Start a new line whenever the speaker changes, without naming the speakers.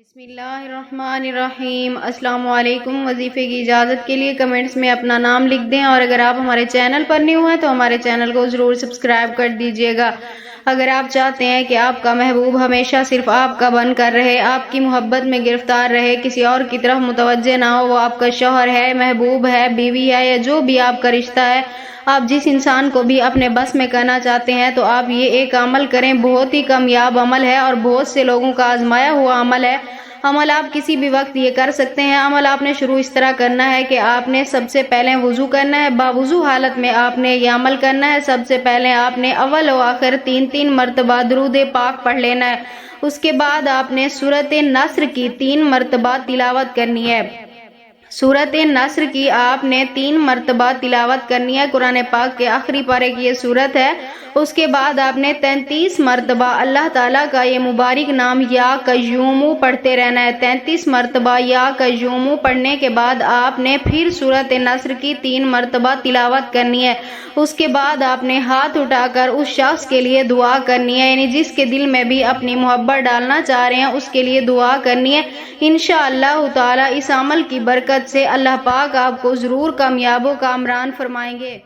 بسم اللہ الرحمن الرحیم۔ السلام علیکم۔ وظیفے کی اجازت کے لیے کمنٹس میں اپنا نام لکھ دیں، اور اگر آپ ہمارے چینل پر نیو ہیں تو ہمارے چینل کو ضرور سبسکرائب کر دیجیے گا۔ اگر آپ چاہتے ہیں کہ آپ کا محبوب ہمیشہ صرف آپ کا بن کر رہے، آپ کی محبت میں گرفتار رہے، کسی اور کی طرف متوجہ نہ ہو، وہ آپ کا شوہر ہے، محبوب ہے، بیوی ہے، یا جو بھی آپ کا رشتہ ہے، آپ جس انسان کو بھی اپنے بس میں کرنا چاہتے ہیں، تو آپ یہ ایک عمل کریں۔ بہت ہی کامیاب عمل ہے اور بہت سے لوگوں کا آزمایا ہوا عمل ہے۔ عمل آپ کسی بھی وقت یہ کر سکتے ہیں۔ عمل آپ نے شروع اس طرح کرنا ہے کہ آپ نے سب سے پہلے وضو کرنا ہے۔ باوضو حالت میں آپ نے یہ عمل کرنا ہے۔ سب سے پہلے آپ نے اول و آخر 3 مرتبہ درود پاک پڑھ لینا ہے۔ اس کے بعد آپ نے سورۃ نصر کی 3 مرتبہ تلاوت کرنی ہے۔ سورۃ نصر کی آپ نے 3 مرتبہ تلاوت کرنی ہے۔ قرآن پاک کے آخری پارے کی یہ سورت ہے۔ اس کے بعد آپ نے 33 مرتبہ اللہ تعالیٰ کا یہ مبارک نام یا قیوم پڑھتے رہنا ہے۔ 33 مرتبہ یا قیوم پڑھنے کے بعد آپ نے پھر سورۃ نصر کی 3 مرتبہ تلاوت کرنی ہے۔ اس کے بعد آپ نے ہاتھ اٹھا کر اس شخص کے لیے دعا کرنی ہے، یعنی جس کے دل میں بھی اپنی محبت ڈالنا چاہ رہے ہیں اس کے لیے دعا کرنی ہے۔ انشاءاللہ تعالی اس عمل کی برکت سے اللہ پاک آپ کو ضرور کامیاب و کامران فرمائیں گے۔